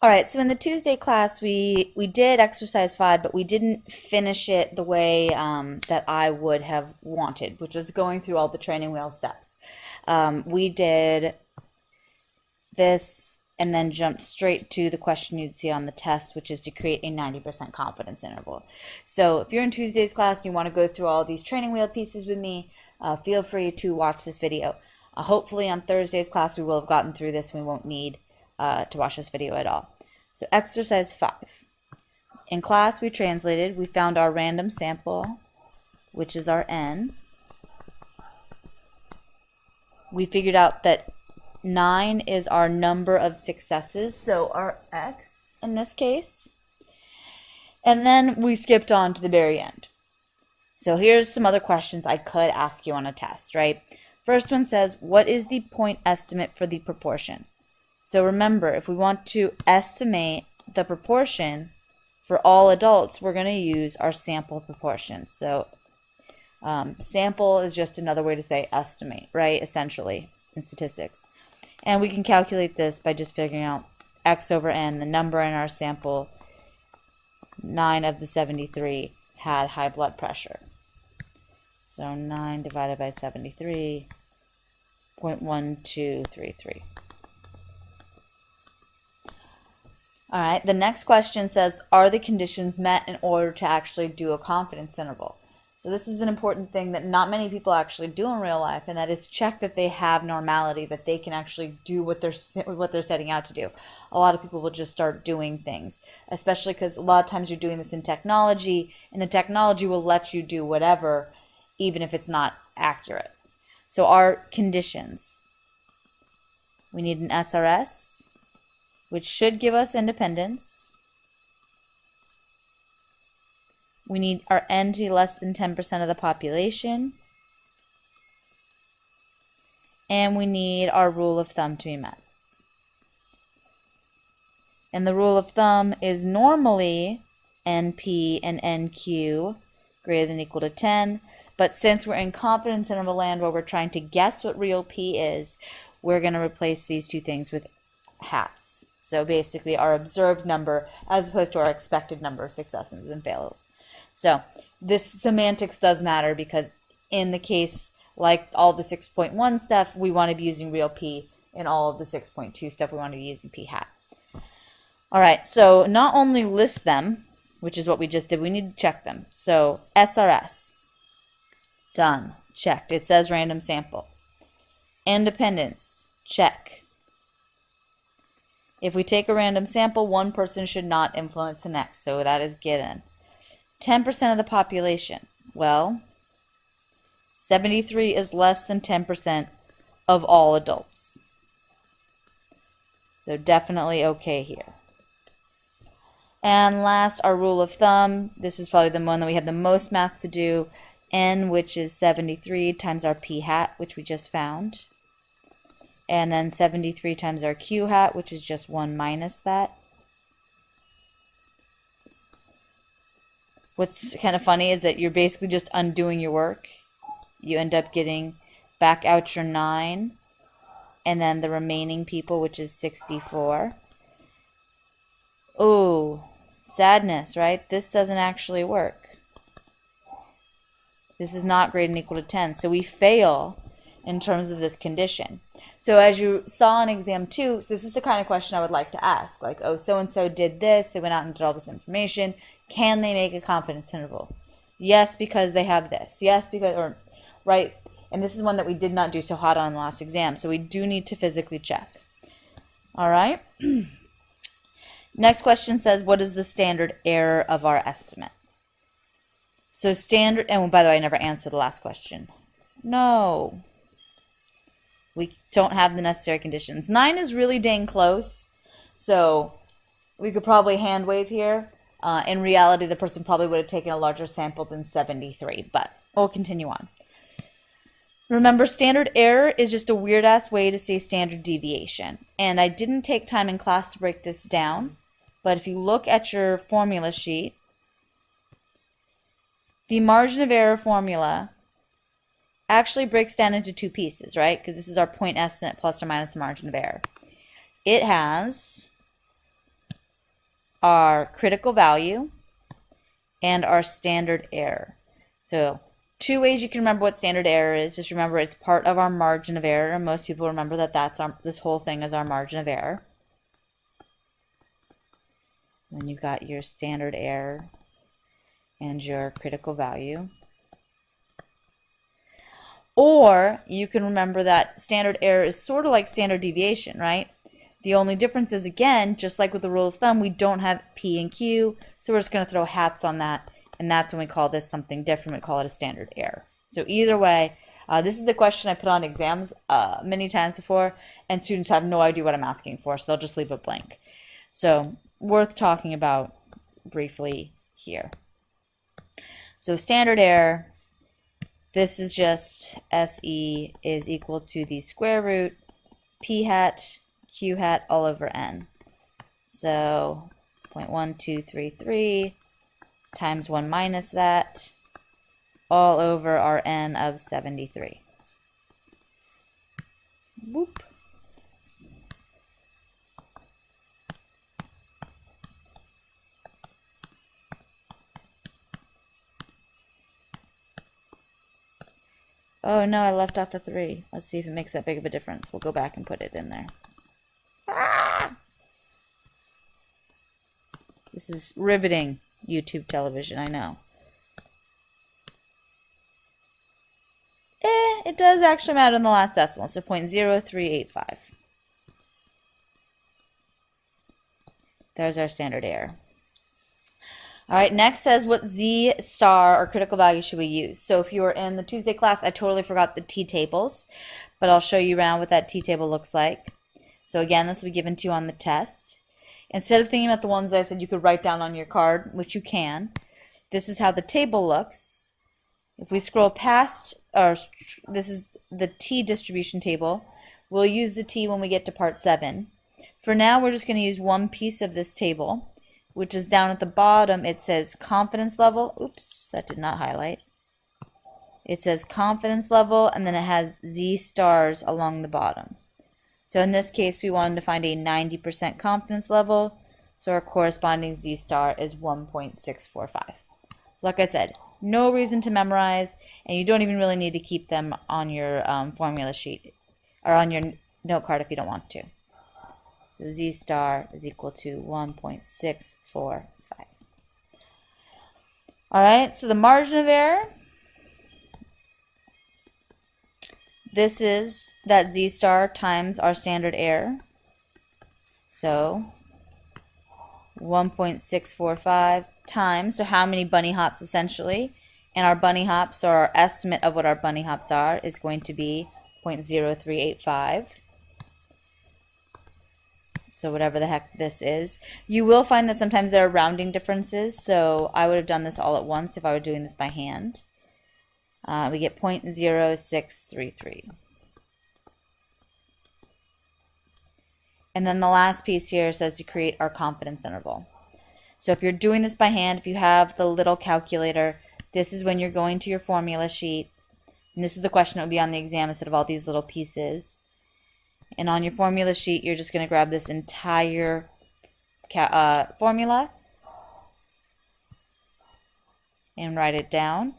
All right, so in the Tuesday class, we did exercise 5, but we didn't finish it the way that I would have wanted, which was going through all the training wheel steps. We did this and then jumped straight to the question you'd see on the test, which is to create a 90% confidence interval. So if you're in Tuesday's class and you want to go through all these training wheel pieces with me, feel free to watch this video. Hopefully on Thursday's class, we will have gotten through this and we won't need to watch this video at all. So exercise 5. In class we translated, we found our random sample, which is our n. We figured out that 9 is our number of successes, so our x in this case. And then we skipped on to the very end. So here's some other questions I could ask you on a test, right? First one says, what is the point estimate for the proportion? So remember, if we want to estimate the proportion for all adults, we're going to use our sample proportion. So sample is just another way to say estimate, right? Essentially, in statistics. And we can calculate this by just figuring out x over n, the number in our sample. 9 of the 73 had high blood pressure. So 9 divided by 73, 0.1233. All right, the next question says, are the conditions met in order to actually do a confidence interval? So this is an important thing that not many people actually do in real life, and that is check that they have normality, that they can actually do what they're setting out to do. A lot of people will just start doing things, especially because a lot of times you're doing this in technology, and the technology will let you do whatever, even if it's not accurate. So our conditions, we need an SRS, which should give us independence. We need our n to be less than 10% of the population. And we need our rule of thumb to be met. And the rule of thumb is normally NP and NQ greater than or equal to 10. But since we're in confidence interval land where we're trying to guess what real P is, we're going to replace these two things with hats. So basically our observed number as opposed to our expected number of successes and fails. So this semantics does matter because in the case like all the 6.1 stuff, we want to be using real P. In all of the 6.2 stuff, we want to be using P hat. All right, so not only list them, which is what we just did, we need to check them. So SRS, done, checked. It says random sample. Independence, check. If we take a random sample, one person should not influence the next, so that is given. 10% of the population, well, 73 is less than 10% of all adults. So definitely okay here. And last, our rule of thumb. This is probably the one that we have the most math to do. N, which is 73 times our P hat, which we just found. And then 73 times our Q hat, which is just 1 minus that. What's kind of funny is that you're basically just undoing your work. You end up getting back out your 9, and then the remaining people, which is 64. Oh, sadness, right? This doesn't actually work. This is not greater than or equal to 10, so we fail in terms of this condition. So as you saw in exam 2, this is the kind of question I would like to ask. Like, oh, so-and-so did this, they went out and did all this information. Can they make a confidence interval? Yes, because they have this. Yes, because, or, right? And this is one that we did not do so hot on the last exam, so we do need to physically check. All right? Next question says, what is the standard error of our estimate? So standard, and by the way, I never answered the last question. No. We don't have the necessary conditions. 9 is really dang close, so we could probably hand wave here. In reality, the person probably would have taken a larger sample than 73, but we'll continue on. Remember, standard error is just a weird-ass way to say standard deviation. And I didn't take time in class to break this down, but if you look at your formula sheet, the margin of error formula actually breaks down into two pieces, right? Because this is our point estimate plus or minus the margin of error. It has our critical value and our standard error. So two ways you can remember what standard error is. Just remember it's part of our margin of error. And most people remember that this whole thing is our margin of error. Then you've got your standard error and your critical value. Or you can remember that standard error is sort of like standard deviation, right? The only difference is, again, just like with the rule of thumb, we don't have P and Q, so we're just going to throw hats on that, and that's when we call this something different. We call it a standard error. So either way, this is the question I put on exams many times before, and students have no idea what I'm asking for, so they'll just leave it blank. So worth talking about briefly here. So standard error, this is just SE is equal to the square root P hat Q hat all over N. So 0.1233 times 1 minus that all over our N of 73. Whoop. Oh no, I left off the 3. Let's see if it makes that big of a difference. We'll go back and put it in there. Ah! This is riveting YouTube television, I know. It does actually matter in the last decimal, so 0.0385. There's our standard error. All right, next says what Z star or critical value should we use? So if you were in the Tuesday class, I totally forgot the T-tables, but I'll show you around what that T-table looks like. So again, this will be given to you on the test. Instead of thinking about the ones that I said you could write down on your card, which you can, this is how the table looks. If we scroll past, or this is the T distribution table, we'll use the T when we get to part 7. For now, we're just going to use one piece of this table, which is down at the bottom. It says confidence level. Oops, that did not highlight. It says confidence level, and then it has Z stars along the bottom. So in this case, we wanted to find a 90% confidence level, so our corresponding Z star is 1.645. So like I said, no reason to memorize, and you don't even really need to keep them on your formula sheet, or on your note card if you don't want to. So Z star is equal to 1.645. All right, so the margin of error, this is that Z star times our standard error. So 1.645 times, so how many bunny hops essentially? And our bunny hops, or our estimate of what our bunny hops are, is going to be 0.0385. So whatever the heck this is. You will find that sometimes there are rounding differences, so I would have done this all at once if I were doing this by hand. We get 0.0633. And then the last piece here says to create our confidence interval. So if you're doing this by hand, if you have the little calculator, this is when you're going to your formula sheet. And this is the question that would be on the exam instead of all these little pieces. And on your formula sheet, you're just going to grab this entire formula and write it down.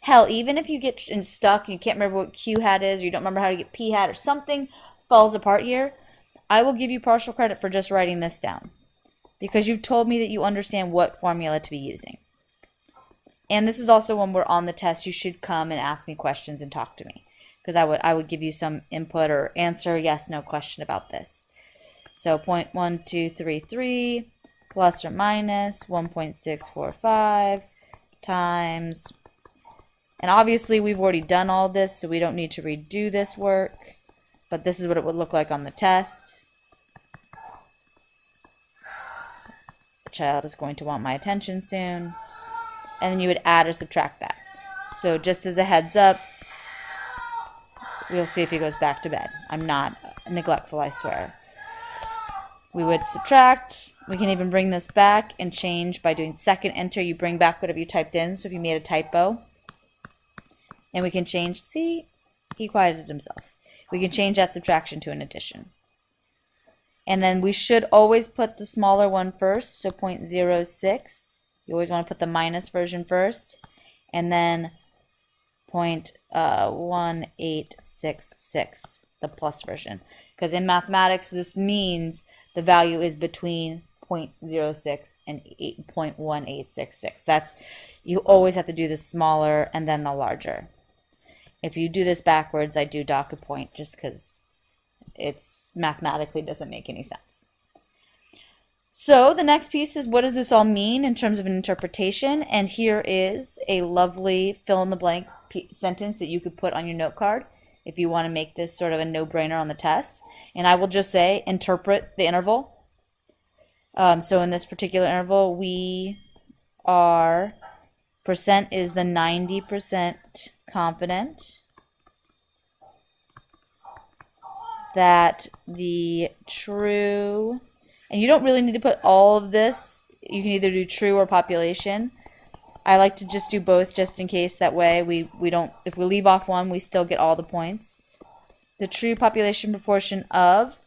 Hell, even if you get stuck and you can't remember what Q hat is, or you don't remember how to get P hat, or something falls apart here, I will give you partial credit for just writing this down, because you've told me that you understand what formula to be using. And this is also when we're on the test, you should come and ask me questions and talk to me, because I would give you some input or answer yes, no question about this. So 0.1233 plus or minus 1.645 times, and obviously we've already done all this, so we don't need to redo this work, but this is what it would look like on the test. The child is going to want my attention soon. And then you would add or subtract that. So just as a heads up, we'll see if he goes back to bed. I'm not neglectful, I swear. We would subtract. We can even bring this back and change by doing second enter. You bring back whatever you typed in. So if you made a typo, and we can change. See, he quieted himself. We can change that subtraction to an addition. And then we should always put the smaller one first, so 0.06. You always want to put the minus version first, and then 0.1866, the plus version. Because in mathematics, this means the value is between 0.06 and 0.1866. That's, you always have to do the smaller and then the larger. If you do this backwards, I do dock a point just because it's mathematically doesn't make any sense. So the next piece is, what does this all mean in terms of an interpretation? And here is a lovely fill-in-the-blank sentence that you could put on your note card if you want to make this sort of a no-brainer on the test. And I will just say, interpret the interval. So in this particular interval, we are, percent is the 90% confident that the true, and you don't really need to put all of this, you can either do true or population. I like to just do both just in case, that way we don't, if we leave off one, we still get all the points. The true population proportion of,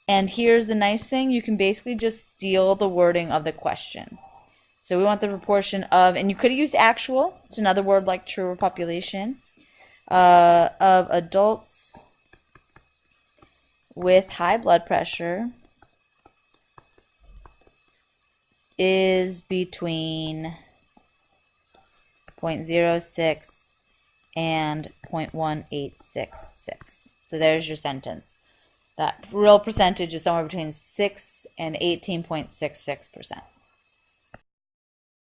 and here's the nice thing, you can basically just steal the wording of the question. So we want the proportion of, and you could have used actual, it's another word like true or population, of adults with high blood pressure is between 0.06 and 0.1866. So there's your sentence. That real percentage is somewhere between 6 and 18.66%.